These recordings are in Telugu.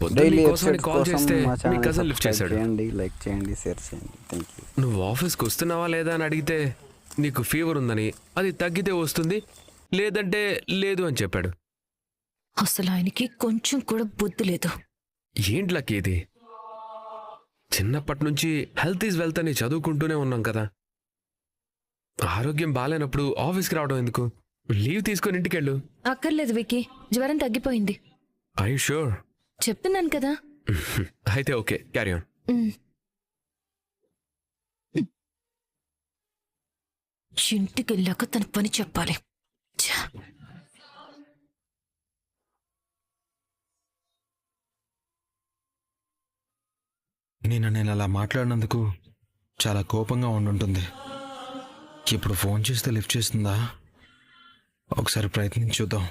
పొద్దున్న డైలీ నీకోసమని ఎపిసోడ్స్ కాల్ కోసం చేస్తే మా మీ ఛానల్ కజిన్ లిఫ్ట్ సబ్స్క్రైబ్ చేశాడు. చేయండి, లైక్ చేయండి, షేర్ చేయండి. Thank you. నువ్వు ఆఫీస్కి వస్తున్నావా లేదా అని అడిగితే నీకు ఫీవర్ ఉందని, అది తగ్గితే వస్తుంది లేదంటే లేదు అని చెప్పాడు. అసలు ఆయనకి కొంచెం కూడా బుద్ధి లేదు. ఏంటి లక్కీ ఇది? చిన్నప్పటి నుంచి హెల్త్ ఈజ్ వెల్త్ అని చదువుకుంటూనే ఉన్నాం కదా. ఆరోగ్యం బాగాలేనప్పుడు ఆఫీస్కి రావడం ఎందుకు? లీవ్ తీసుకొని ఇంటికెళ్ళు. అక్కర్లేదు విక్కీ, జ్వరం తగ్గిపోయింది. I you sure? చెప్తున్నాను కదా. అయితే ఓకే, క్యారీ ఆన్. ఇంటికి వెళ్ళాక తన పని చెప్పాలి. ఛ! నేను అలా మాట్లాడినందుకు చాలా కోపంగా ఉండుంటుంది. ఇప్పుడు ఫోన్ చేస్తే లిఫ్ట్ చేస్తుందా? ఒకసారి ప్రయత్నించి చూద్దాం.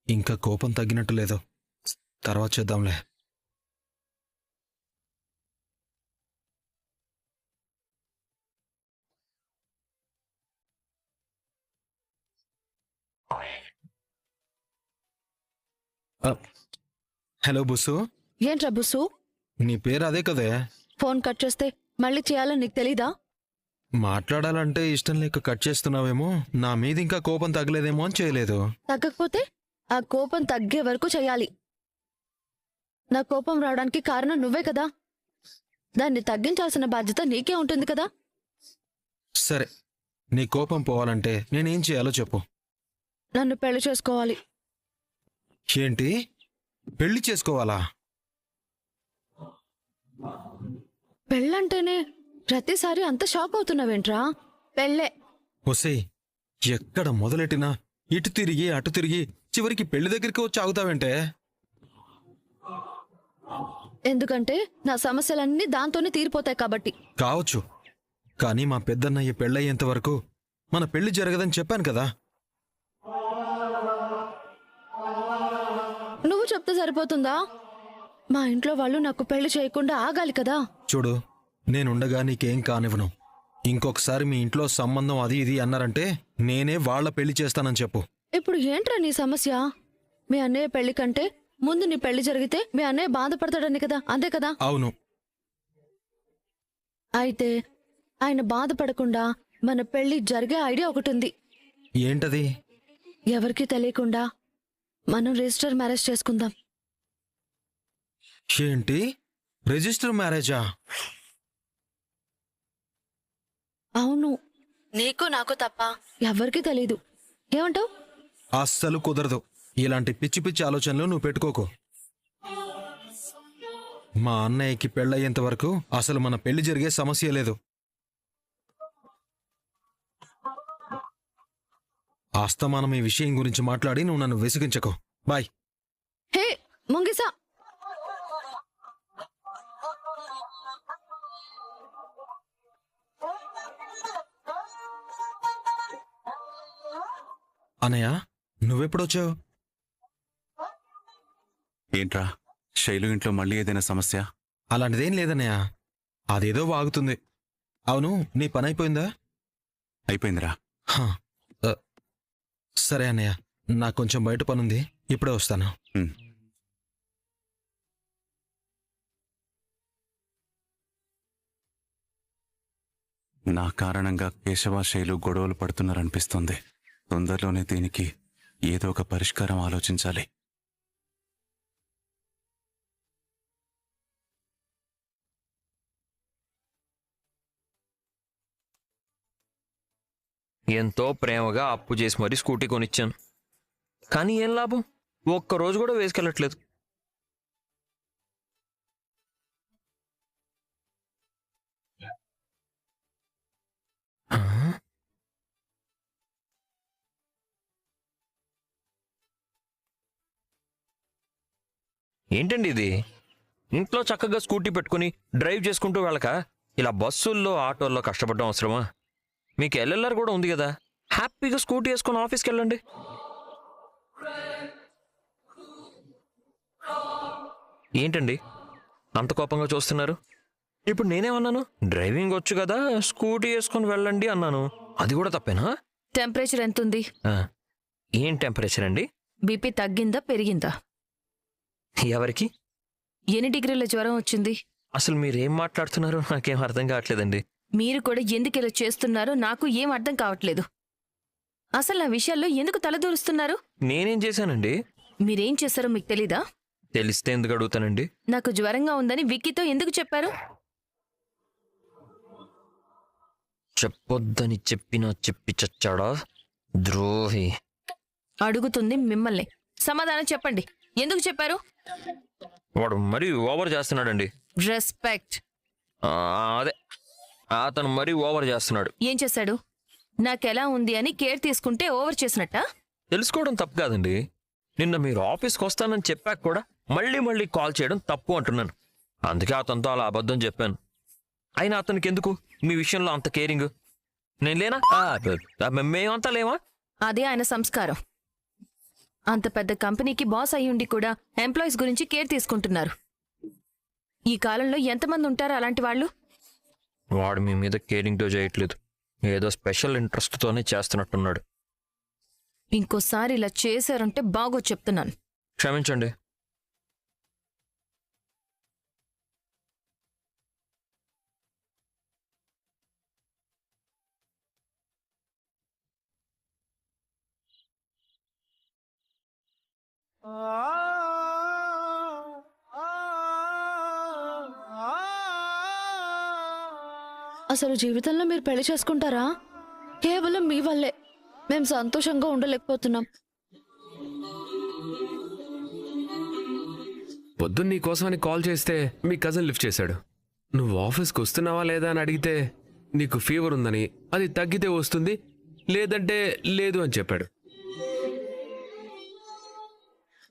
ఇంకా కోపం తగ్గినట్టు లేదు. తర్వాత చేద్దాంలే. హలో బుస్సు. ఏంట్రా బుస్సు, నీ పేరు అదే కదే. ఫోన్ కట్ చేస్తే మళ్ళీ చేయాలని నీకు తెలీదా? మాట్లాడాలంటే ఇష్టం లేక కట్ చేస్తున్నావేమో, నా మీద ఇంకా కోపం తగ్గలేదేమో అని చేయలేదు. తగ్గకపోతే ఆ కోపం తగ్గే వరకు చేయాలి. నా కోపం రావడానికి కారణం నువ్వే కదా. దాన్ని తగ్గించాల్సిన బాధ్యత నీకే ఉంటుంది కదా. సరే, నీ కోపం పోవాలంటే నేనేం చేయాలో చెప్పు. నన్ను పెళ్లి చేసుకోవాలి. ఏంటి, పెళ్లి చేసుకోవాలా? పెళ్ళంటేనే ప్రతిసారి అంత షాక్ అవుతున్నావేంట్రా? పెళ్ళే. ఒసేయ్, ఎక్కడ మొదలెట్టినా ఇటు తిరిగి అటు తిరిగి చివరికి పెళ్లి దగ్గరికి వచ్చి ఆగుతావంటే? ఎందుకంటే నా సమస్యలన్నీ దాంతోనే తీరిపోతాయి కాబట్టి. కావచ్చు, కానీ మా పెద్దన్నయ్య పెళ్ళయ్యేంత వరకు మన పెళ్లి జరగదని చెప్పాను కదా. నువ్వు చెప్తే సరిపోతుందా? మా ఇంట్లో వాళ్ళు నాకు పెళ్లి చేయకుండా ఆగాలి కదా. చూడు, నేనుండగా నీకేం కానివ్వను. ఇంకొకసారి మీ ఇంట్లో సంబంధం అది ఇది అన్నారంటే నేనే వాళ్ళ పెళ్లి చేస్తానని చెప్పు. ఇప్పుడు ఏంట్రా నీ సమస్య? మీ అన్నయ్య పెళ్లి కంటే ముందు నీ పెళ్లి జరిగితే మీ అన్నయ్య బాధపడతాడని కదా, అంతే కదా? అవును. అయితే ఆయన బాధపడకుండా మన పెళ్లి జరిగే ఐడియా ఒకటి ఉంది. ఏంటది? ఎవరికీ తెలియకుండా మనం రిజిస్టర్ మ్యారేజ్ చేసుకుందాం. ఏంటి, రిజిస్టర్ మ్యారేజా? అవును, నీకు నాకు తప్ప ఎవరికీ తెలీదు. ఏమంటావు? అస్సలు కుదరదు. ఇలాంటి పిచ్చి పిచ్చి ఆలోచనలు నువ్వు పెట్టుకోకు. మా అన్నయ్యకి పెళ్ళయ్యేంత వరకు అసలు మన పెళ్లి జరిగే సమస్య లేదు. ఆస్తమానం ఈ విషయం గురించి మాట్లాడి నువ్వు నన్ను విసిగించకు. బాయ్. హే ముంగిసా, అనయ్య, నువ్వెప్పుడొచ్చావు? ఏంట్రా, శైలు ఇంట్లో మళ్ళీ ఏదైనా సమస్య? అలాంటిదేం లేదన్నయ్య, అదేదో వాగుతుంది. అవును, నీ పని అయిపోయిందా? అయిపోయిందిరా. హా, సరే అన్నయ్య, నాకు కొంచెం బయట పనుంది, ఇప్పుడే వస్తాను. ఉమ్. నా కారణంగా కేశవ శైలు గొడవలు పడుతున్నారనిపిస్తుంది. తొందరలోనే దీనికి ఏదో ఒక పరిష్కారం ఆలోచించాలి. ఎంతో ప్రేమగా అప్పు చేసి మరీ స్కూటీ కొనిచ్చాను. కానీ ఏం లాభం, ఒక్కరోజు కూడా వేసుకెళ్ళట్లేదు. ఏంటండి ఇది? ఇంట్లో చక్కగా స్కూటీ పెట్టుకుని డ్రైవ్ చేసుకుంటూ వెళ్ళక ఇలా బస్సుల్లో ఆటోల్లో కష్టపడడం అవసరమా? మీకు ఎల్ఎల్ఆర్ కూడా ఉంది కదా, హ్యాపీగా స్కూటీ వేసుకొని ఆఫీస్కి వెళ్ళండి. ఏంటండి అంత కోపంగా చూస్తున్నారు? ఇప్పుడు నేనేమన్నాను? డ్రైవింగ్ వచ్చు కదా, స్కూటీ వేసుకొని వెళ్ళండి అన్నాను. అది కూడా తప్పేనా? టెంపరేచర్ ఎంతుంది? ఆ, ఏం టెంపరేచర్ అండి? బీపీ తగ్గిందా పెరిగిందా? ఎవరికి? ఎన్ని డిగ్రీల జ్వరం వచ్చింది? అసలు మీరేం మాట్లాడుతున్నారో నాకేం అర్థం కావట్లేదండి. మీరు కూడా ఎందుకు ఇలా చేస్తున్నారో నాకు ఏం అర్థం కావట్లేదు. అసలు నా విషయాల్లో ఎందుకు తలదూరుస్తున్నారు? నేనేం చేశానండి? మీరేం చేశారో మీకు తెలీదా? తెలిస్తే ఎందుకు అడుగుతానండి? నాకు జ్వరంగా ఉందని విక్కీతో ఎందుకు చెప్పారు? చెప్పొద్దని చెప్పినా చెప్పి చచ్చాడా ద్రోహి. అడుగుతుంది మిమ్మల్ని. సమాధానం చెప్పండి. ఎందుకు చెప్పారు? వాడు మరీ ఓవర్ చేస్తున్నాడండి. రెస్పెక్ట్. అదే అతను మరీ ఓవర్ చేస్తున్నాడు. ఏం చేశాడు? నాకెలా ఉంది అని కేర్ తీసుకుంటే ఓవర్ చేసినట్టా? తెలుసుకోవడం తప్పు కాదండి. నిన్న మీరు ఆఫీస్కి వస్తానని చెప్పాక కూడా మళ్ళీ మళ్ళీ కాల్ చేయడం తప్పు అంటున్నాను. అందుకే అతనితో అలా అబద్ధం చెప్పాను. అయినా అతనికి ఎందుకు మీ విషయంలో అంత కేరింగ్? నేను లేనా? మేమంతా లేమా? అదే ఆయన సంస్కారం. అంత పెద్ద కంపెనీకి బాస్ అయ్యుండి కూడా ఎంప్లాయీస్ గురించి కేర్ తీసుకుంటున్నారు. ఈ కాలంలో ఎంతమంది ఉంటారు అలాంటి వాళ్ళు? వాడు మీ మీద కేరింగ్తో చేయట్లేదు, ఏదో స్పెషల్ ఇంట్రెస్ట్తోనే చేస్తున్నట్టున్నాడు. ఇంకోసారి ఇలా చేశారంటే బాగో చెప్తున్నాను. క్షమించండి. అసలు జీవితంలో మీరు పెళ్లి చేసుకుంటారా? కేవలం మీ వల్లే మేము సంతోషంగా ఉండలేకపోతున్నాం. పొద్దున్న నీ కోసమని కాల్ చేస్తే మీ కజిన్ లిఫ్ట్ చేశాడు. నువ్వు ఆఫీస్కి వస్తున్నావా లేదా అని అడిగితే నీకు ఫీవర్ ఉందని, అది తగ్గితే వస్తుంది, లేదంటే లేదు అని చెప్పాడు.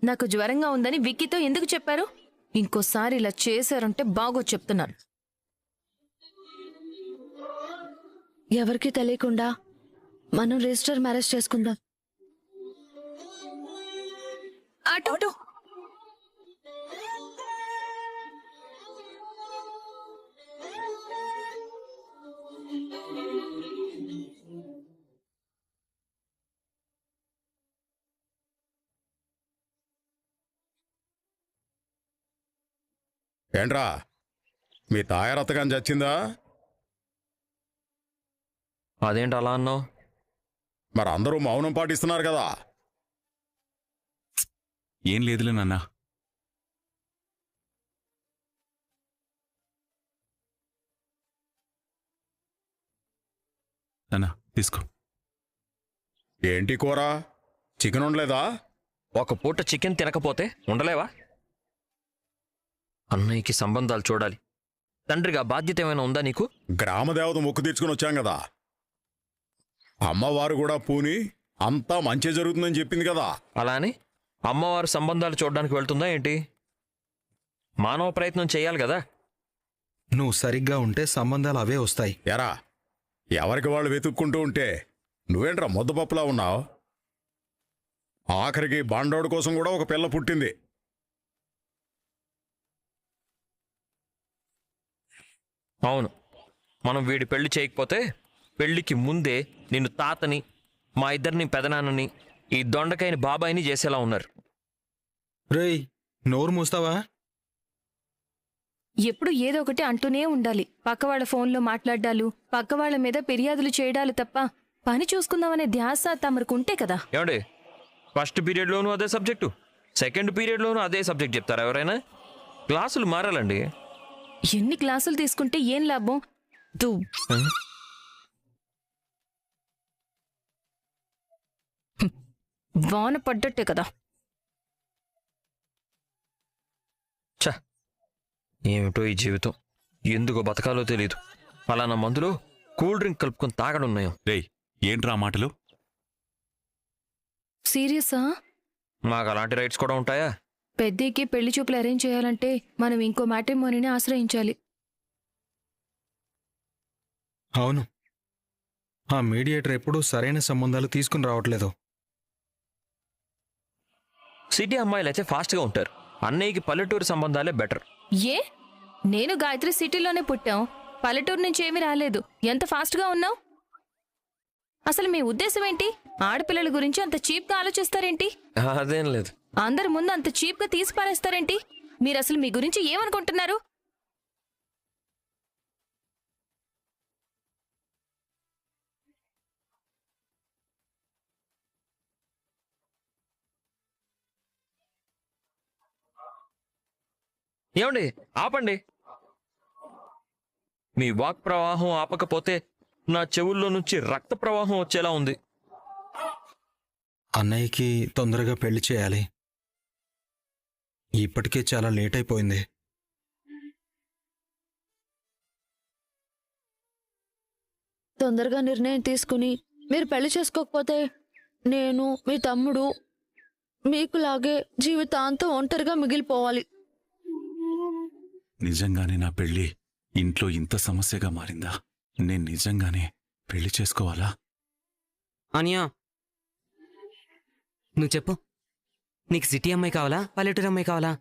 నాకు జ్వరంగా ఉందని విక్కీతో ఎందుకు చెప్పారు? ఇంకోసారి ఇలా చేశారంటే బాగో చెప్తున్నాను. ఎవరికీ తెలియకుండా మనం రిజిస్టర్ మ్యారేజ్ చేసుకుందాం. అటు ఏంట్రా మీ తాయారత్తగాని చచ్చిందా? అదేంటి అలా అన్నావు? మరి అందరూ మౌనం పాటిస్తున్నారు కదా. ఏం లేదులే నాన్న. నాన్న తీసుకో. ఏంటి కూర? చికెన్ ఉండలేదా? ఒక పూట చికెన్ తినకపోతే ఉండలేవా? అన్నయ్యకి సంబంధాలు చూడాలి. తండ్రిగా బాధ్యత ఏమైనా ఉందా నీకు? గ్రామదేవత మొక్కు తీర్చుకుని వచ్చాం కదా. అమ్మవారు కూడా పూని అంతా మంచి జరుగుతుందని చెప్పింది కదా. అలానే అమ్మవారు సంబంధాలు చూడడానికి వెళ్తుందా ఏంటి? మానవ ప్రయత్నం చేయాలి కదా. నువ్వు సరిగ్గా ఉంటే సంబంధాలు అవే వస్తాయి. ఎరా ఎవరికి వాళ్ళు వెతుక్కుంటూ ఉంటే నువ్వేంట్రా ముద్దపప్పులా ఉన్నావు? ఆఖరికి బాండోడు కోసం కూడా ఒక పిల్ల పుట్టింది. అవును, మనం వీడి పెళ్లి చేయకపోతే పెళ్లికి ముందే నిన్ను తాతని, మా ఇద్దరిని పెదనాన్నని, ఈ దొండకాయని బాబాయిని చేసేలా ఉన్నారు. రేయ్ నోరు మూస్తావా? ఎప్పుడు ఏదో ఒకటి అంటూనే ఉండాలి. పక్కవాళ్ళ ఫోన్లో మాట్లాడ్డాలు, పక్కవాళ్ల మీద ఫిర్యాదులు చేయడాలు తప్ప పని చూసుకుందామనే ధ్యాస తమరుకుంటే కదా. ఏమండి, ఫస్ట్ పీరియడ్లోనూ అదే సబ్జెక్టు, సెకండ్ పీరియడ్లోనూ అదే సబ్జెక్ట్ చెప్తారా ఎవరైనా? క్లాసులు మారాలండి. ఎన్ని క్లాసులు తీసుకుంటే ఏం లాభం? వాన పడ్డట్టే కదా. ఛ, ఏమిటో ఈ జీవితం, ఎందుకో బతకాలో తెలీదు. పలానా మందులో కూల్ డ్రింక్ కలుపుకొని తాగడున్నాయం. రేయ్ ఏంట్రా మాటలు? సీరియసా? మాకు అలాంటి రైట్స్ కూడా ఉంటాయా? పెద్దకి పెళ్లి చూపులు అరేంజ్ చేయాలంటే మనం ఇంకో మ్యాట్రిమోనీని ఆశ్రయించాలి. అవును, ఆ మీడియేటర్ ఎప్పుడూ సరైన సంబంధాలు తీసుకుని రావట్లేదు. సిటీ అమ్మాయిలు అయితే ఫాస్ట్గా ఉంటారు, అన్నయ్యకి పల్లెటూరు సంబంధాలే బెటర్. ఏ నేను గాయత్రి సిటీలోనే పుట్టాం, పల్లెటూరు నుంచి ఏమీ రాలేదు. ఎంత ఫాస్ట్గా ఉన్నావు? అసలు మీ ఉద్దేశం ఏంటి? ఆడపిల్లల గురించి అంత చీప్గా ఆలోచిస్తారేంటి? అదేం లేదు. అందరి ముందు అంత చీప్గా తీసి పారేస్తారేంటి? మీరు అసలు మీ గురించి ఏమనుకుంటున్నారు? ఏమండి, ఆపండి. మీ వాక్ ప్రవాహం ఆపకపోతే నా చెవుల్లో నుంచి రక్త ప్రవాహం వచ్చేలా ఉంది. అన్నయ్యకి తొందరగా పెళ్లి చేయాలి. ఇప్పటికే చాలా లేట్ అయిపోయింది. తొందరగా నిర్ణయం తీసుకుని మీరు పెళ్లి చేసుకోకపోతే నేను మీ తమ్ముడు మీకులాగే జీవితాంతం ఒంటరిగా మిగిలిపోవాలి. నిజంగానే నా పెళ్లి ఇంట్లో ఇంత సమస్యగా మారిందా? నేను నిజంగానే పెళ్లి చేసుకోవాలా? అనియా, నువ్వు చెప్పు. నీకు సిటీ అమ్మాయి కావాలా, పల్లెటూరు అమ్మాయి కావాలా?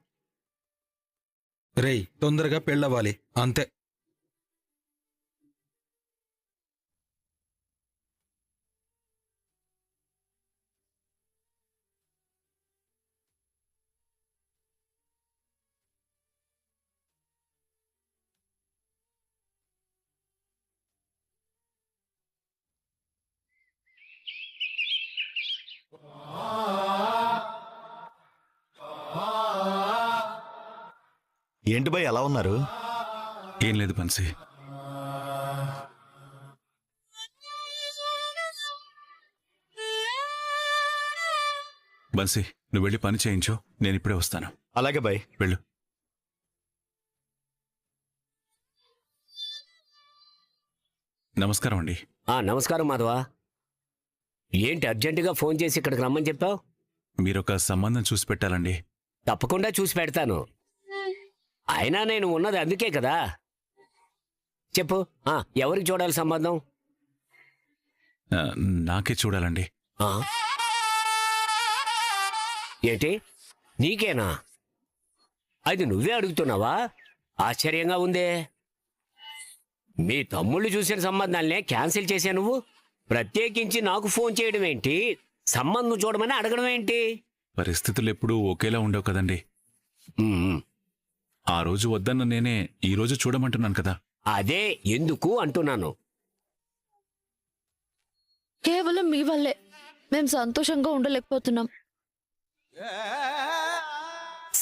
రేయ్, తొందరగా పెళ్ళవ్వాలి అంతే. ఏంటి భయ్ ఎలా ఉన్నారు? ఏం లేదు బన్సీ. బన్సీ, నువ్వు వెళ్ళి పని చేయించు, నేను ఇప్పుడే వస్తాను. అలాగే భయ్. వెళ్ళు. నమస్కారం అండి. నమస్కారం మాధవ. ఏంటి అర్జెంటుగా ఫోన్ చేసి ఇక్కడికి రమ్మని చెప్పావు? మీరొక సంబంధం చూసి పెట్టాలండి. తప్పకుండా చూసి పెడతాను. అయినా నేను ఉన్నది అందుకే కదా. చెప్పు, ఎవరికి చూడాలి సంబంధం? నాకే చూడాలండి. ఏంటి, నీకేనా? అది నువ్వే అడుగుతున్నావా? ఆశ్చర్యంగా ఉందే. మీ తమ్ముళ్ళు చూసిన సంబంధాలనే క్యాన్సిల్ చేశా నువ్వు. ప్రత్యేకించి నాకు ఫోన్ చేయడం ఏంటి? సంబంధం చూడమని అడగడం ఏంటి? పరిస్థితులు ఎప్పుడూ ఒకేలా ఉండవు కదండి. ఆ రోజు వద్దన్న నేనే ఈ రోజు చూడమంటున్నాను కదా. అదే ఎందుకు అంటున్నాను. కేవలం మీ వల్లే మేము సంతోషంగా ఉండలేకపోతున్నాం.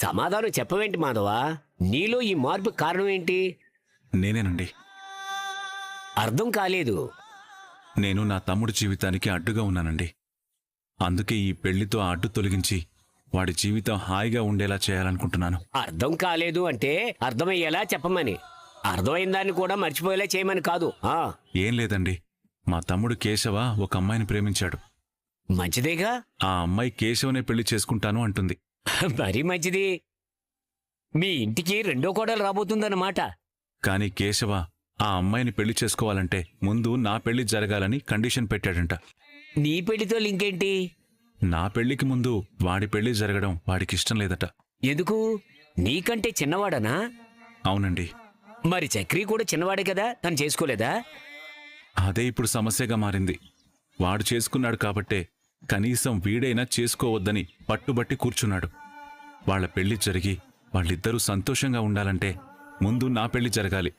సమాధానం చెప్పవేంటి మాధవా? నీలో ఈ మార్పు కారణం ఏంటి? నేనేనండి. అర్థం కాలేదు. నేను నా తమ్ముడి జీవితానికి అడ్డుగా ఉన్నానండి. అందుకే ఈ పెళ్లితో ఆ అడ్డు తొలగించి వాడి జీవితం హాయిగా ఉండేలా చేయాలనుకుంటున్నాను. అర్థం కాలేదు అంటే అర్థమయ్యేలా చెప్పమని, అర్థమైన దాన్ని కూడా మర్చిపోయేలా చేయమని కాదు. ఏం లేదండి, మా తమ్ముడు కేశవ ఒక అమ్మాయిని ప్రేమించాడు. మంచిదేగా. ఆ అమ్మాయి కేశవనే పెళ్లి చేసుకుంటాను అంటుంది. మరీ మంచిది. మీ ఇంటికి రెండో కోడలు రాబోతుందన్నమాట. కాని కేశవ ఆ అమ్మాయిని పెళ్లి చేసుకోవాలంటే ముందు నా పెళ్లి జరగాలని కండిషన్ పెట్టాడంట. నీ పెళ్లితో లింకేంటి? నా పెళ్లికి ముందు వాడి పెళ్లి జరగడం వాడికి ఇష్టం లేదట. ఎందుకు? నీకంటే చిన్నవాడనా? అవునండి. మరి చక్రి కూడా చిన్నవాడే కదా, తను చేసుకోలేదా? అదే ఇప్పుడు సమస్యగా మారింది. వాడు చేసుకున్నాడు కాబట్టే కనీసం వీడైనా చేసుకోవద్దని పట్టుబట్టి కూర్చున్నాడు. వాళ్ల పెళ్లి జరిగి వాళ్ళిద్దరూ సంతోషంగా ఉండాలంటే ముందు నా పెళ్లి జరగాలి.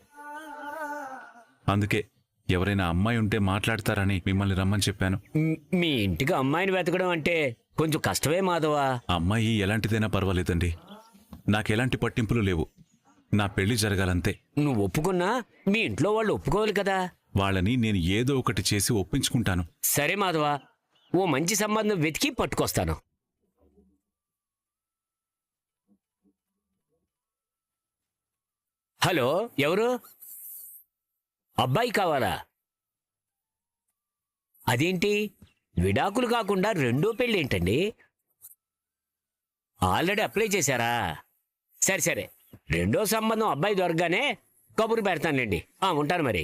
అందుకే ఎవరైనా అమ్మాయి ఉంటే మాట్లాడతారని మిమ్మల్ని రమ్మని చెప్పాను. మీ ఇంటికి అమ్మాయిని వెతకడం అంటే కొంచెం కష్టమే మాధవా. అమ్మాయి ఎలాంటిదైనా పర్వాలేదండి, నాకెలాంటి పట్టింపులు లేవు. నా పెళ్లి జరగాలంతే. నువ్వు ఒప్పుకున్నా మీ ఇంట్లో వాళ్ళు ఒప్పుకోవాలి కదా. వాళ్ళని నేను ఏదో ఒకటి చేసి ఒప్పించుకుంటాను. సరే మాధవా, ఓ మంచి సంబంధం వెతికి పట్టుకొస్తాను. హలో, ఎవరు? అబ్బాయి కావాలా? అదేంటి విడాకులు కాకుండా రెండో పెళ్ళి ఏంటండి? ఆల్రెడీ అప్లై చేశారా? సరే సరే, రెండో సంబంధం అబ్బాయి దొరకగానే కబురు పెడతానులేండి. ఉంటాను మరి.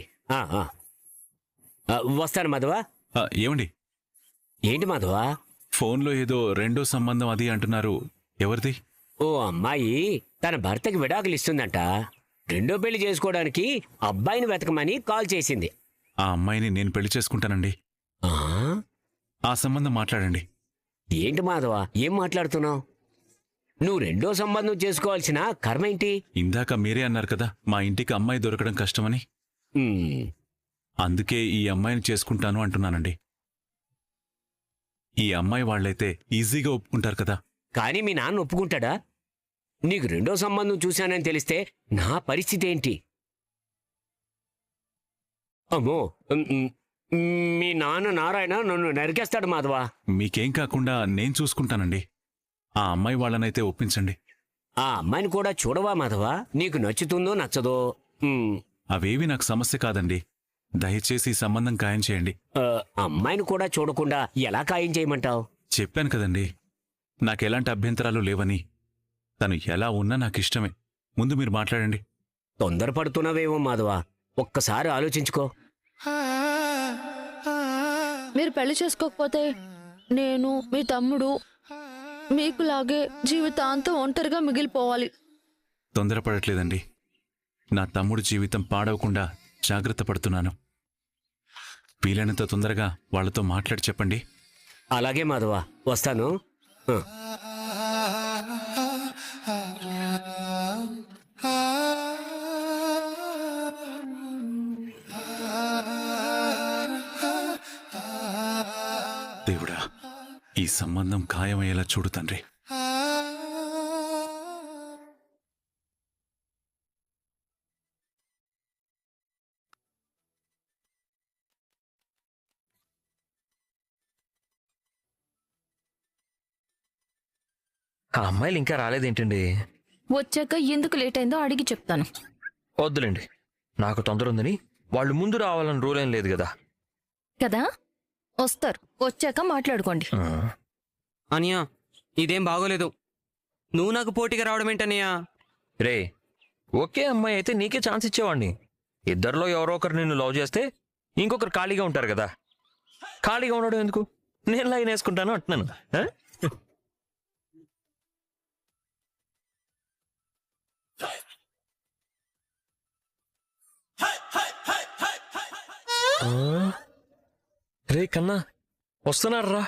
వస్తాను మాధవా. ఏమండి? ఏంటి మాధవా? ఫోన్లో ఏదో రెండో సంబంధం అది అంటున్నారు, ఎవరిది? ఓ అమ్మాయి తన భర్తకి విడాకులు ఇస్తుందంట. రెండో పెళ్లి చేసుకోవడానికి అబ్బాయిని వెతకమని కాల్ చేసింది. ఆ అమ్మాయిని నేను పెళ్లి చేసుకుంటానండి. ఆ? ఆ సంబంధం మాట్లాడండి. ఏంటి మాధవ, ఏం మాట్లాడుతున్నావు? నువ్వు రెండో సంబంధం చేసుకోవాల్సిన కర్మ ఏంటి? ఇందాక మీరే అన్నారు కదా మా ఇంటికి అమ్మాయి దొరకడం కష్టమని. ఉమ్, అందుకే ఈ అమ్మాయిని చేసుకుంటాను అంటున్నానండి. ఈ అమ్మాయి వాళ్ళైతే ఈజీగా ఒప్పుకుంటారు కదా. కానీ మీ నాన్న ఒప్పుకుంటాడా? నీకు రెండో సంబంధం చూశానని తెలిస్తే నా పరిస్థితి ఏంటి? అమ్మో, మీ నాన్న నారాయణ నన్ను నరికేస్తాడు మాధవ. మీకేం కాకుండా నేను చూసుకుంటానండి. ఆ అమ్మాయి వాళ్ళనైతే ఒప్పించండి. ఆ అమ్మాయిని కూడా చూడవా మాధవ? నీకు నచ్చుతుందో నచ్చదో? అవేవి నాకు సమస్య కాదండి. దయచేసి ఈ సంబంధం ఖాయం చేయండి. అమ్మాయిని కూడా చూడకుండా ఎలా ఖాయం చేయమంటావు? చెప్పాను కదండి, నాకెలాంటి అభ్యంతరాలు లేవని. తను ఎలా ఉన్నా నాకిష్టమే. ముందు మీరు మాట్లాడండి. తొందరపడుతున్నావేమో మాధవ, ఒక్కసారి ఆలోచించుకో. మీరు పెళ్లి చేసుకోకపోతే నేను మీ తమ్ముడు మీకులాగే జీవితాంతం ఒంటరిగా మిగిలిపోవాలి. తొందరపడట్లేదండి. నా తమ్ముడు జీవితం పాడవకుండా జాగ్రత్త పడుతున్నాను. వీలైనంత తొందరగా వాళ్ళతో మాట్లాడి చెప్పండి. అలాగే మాధవ, వస్తాను. దేవుడా, ఈ సంబంధం ఖాయమయ్యేలా చూడు తండ్రి. ఆ అమ్మాయిలు ఇంకా రాలేదేంటండి? వచ్చాక ఎందుకు లేట్ అయిందో అడిగి చెప్తాను. వద్దులేండి, నాకు తొందర ఉందని. వాళ్ళు ముందు రావాలని రూల్ ఏం లేదు కదా. కదా, వస్తారు. వచ్చాక మాట్లాడుకోండి. అనియా, ఇదేం బాగోలేదు. నువ్వు నాకు పోటీగా రావడం ఏంటనియా? రే, ఒకే అమ్మాయి అయితే నీకే ఛాన్స్ ఇచ్చేవాడిని. ఇద్దరిలో ఎవరో ఒకరు నిన్ను లవ్ చేస్తే ఇంకొకరు ఖాళీగా ఉంటారు కదా. ఖాళీగా ఉండడం ఎందుకు? నేను లైన్ వేసుకుంటాను అంటున్నాను. రే కన్నా, వస్తున్నారా?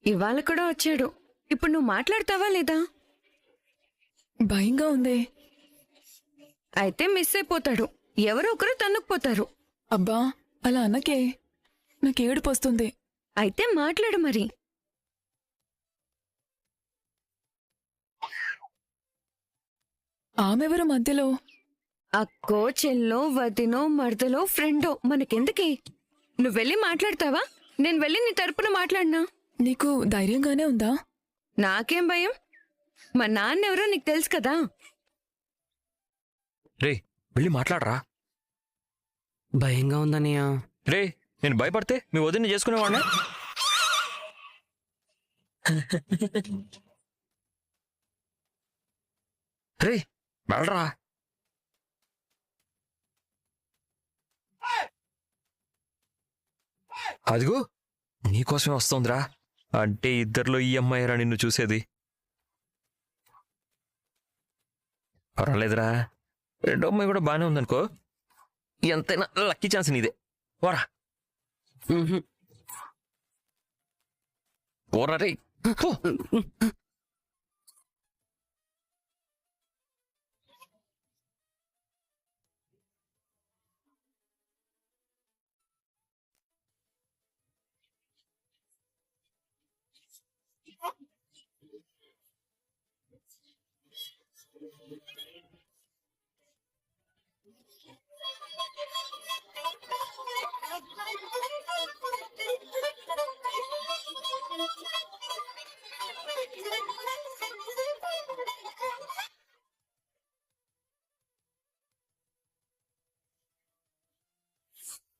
ఇవాళ కూడా వచ్చాడు. ఇప్పుడు నువ్వు మాట్లాడతావా లేదా? భయంగా ఉంది. అయితే మిస్ అయిపోతాడు. ఎవరో ఒకరు తన్నుకుపోతారు. అబ్బా, అలా అన్నకే నాకు ఏడుపు వస్తుంది. అయితే మాట్లాడు మరి. ఆమెవరు మధ్యలో? అక్కో, చెల్లో, వదినో, మరదలో, ఫ్రెండో మనకెందుకే? నువ్వు వెళ్ళి మాట్లాడతావా? నేను వెళ్ళి నీ తరపున మాట్లాడినా? నీకు ధైర్యంగానే ఉందా? నాకేం భయం? మా నాన్నెవరో నీకు తెలుసు కదా. రే, వెళ్ళి మాట్లాడరా. భయంగా ఉందనియా. రే, నేను భయపడితే మీ వదిన్ని చేసుకునేవాడినా? రే, వెళ్ళరా. అదిగో నీకోసమే వస్తోందిరా. అంటే ఇద్దరిలో ఈ అమ్మాయిరా నిన్ను చూసేది. పర్వాలేదురా, రెండో అమ్మాయి కూడా బాగానే ఉందనుకో. ఎంతైనా లక్కీ ఛాన్స్ నీదే. ఓరా ఓరా రే.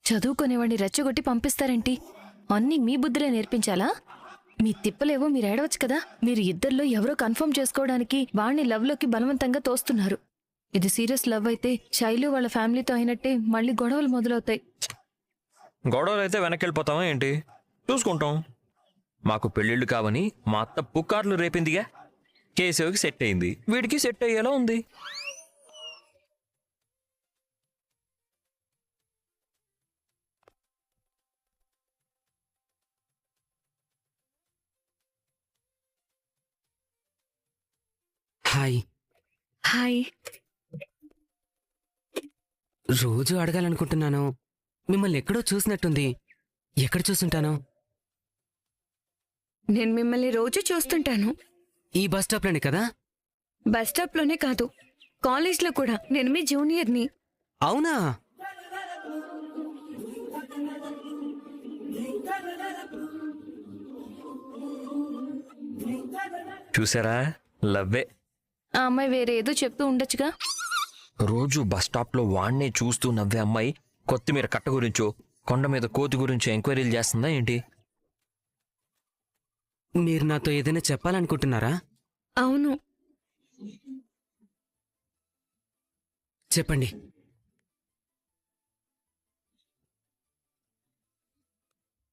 చదువుకునేవాడిని రెచ్చగొట్టి పంపిస్తారేంటి? అన్నీ మీ బుద్ధిలో నేర్పించాలా? మీ తిప్పలేవో మీరు ఏడవచ్చు కదా. మీరు ఇద్దరిలో ఎవరో కన్ఫర్మ్ చేసుకోవడానికి వాణ్ణి లవ్లోకి బలవంతంగా తోస్తున్నారు. ఇది సీరియస్ లవ్ అయితే శైలు వాళ్ళ ఫ్యామిలీతో అయినట్టే మళ్ళీ గొడవలు మొదలవుతాయి. గొడవలు అయితే వెనక్కి వెళ్ళిపోతామా ఏంటి? చూసుకుంటాం. మాకు పెళ్ళిళ్ళు కావని మా అత్త పుకార్లు రేపిందిగా. కేశవ్కి సెట్ అయింది, వీడికి సెట్ అయ్యేలా ఉంది. హాయ్. హాయ్. రోజు అడగాలనుకుంటున్నాను. మిమ్మల్ని ఎక్కడో చూసినట్టుంది. ఎక్కడ చూసుంటాను? నేను మిమ్మల్ని రోజు చూస్తుంటాను. ఈ బస్ స్టాప్లోనే కదా? బస్ స్టాప్లోనే కాదు, కాలేజ్లో కూడా. నేను మీ జూనియర్ని. అవునా? చూసారా, లవ్వే. ఆ అమ్మాయి వేరే ఏదో చెప్తూ ఉండొచ్చుగా. రోజు బస్ స్టాప్లో వాణ్ణే చూస్తూ నవ్వే అమ్మాయి కొత్తిమీర కట్ట గురించో కొండ మీద కోతి గురించో ఎంక్వైరీలు చేస్తుందా ఏంటి? మీరు నాతో ఏదైనా చెప్పాలనుకుంటున్నారా? అవును. చెప్పండి.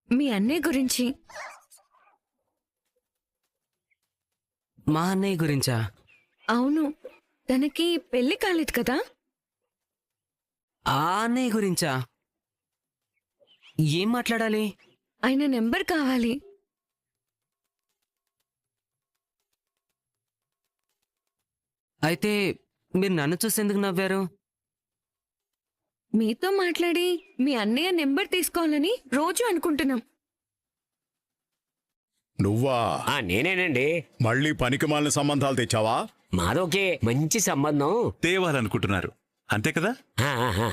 మీ అన్నయ్య గురించి. మా అన్నయ్య గురించా? అవును, తనకి పెళ్లి కాలేదు కదా. ఆ అన్నయ్య గురించా? ఏం మాట్లాడాలి? ఆయన నెంబర్ కావాలి. అయితే మీరు నన్ను చూసి ఎందుకు నవ్వారు? మీతో మాట్లాడి మీ అన్నయ్య నెంబర్ తీసుకోవాలని రోజు అనుకుంటున్నాం. నువ్వా? నేనేనండి. మళ్ళీ పనికిమాలిన సంబంధాలు తెచ్చావా? మాదోకే మంచి సంబంధం. తేవాలనుకుంటున్నారు అంతే కదా? ఆ, ఆ, ఆ.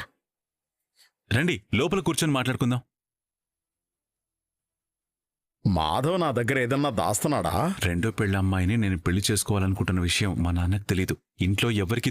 రండి, లోపల కూర్చొని మాట్లాడుకుందాం. మాధవ్ నా దగ్గర ఏదన్నా దాస్తున్నాడా? రెండో పెళ్ళ అమ్మాయిని నేను పెళ్లి చేసుకోవాలనుకుంటున్న విషయం మా నాన్నకు తెలీదు. ఇంట్లో ఎవరికి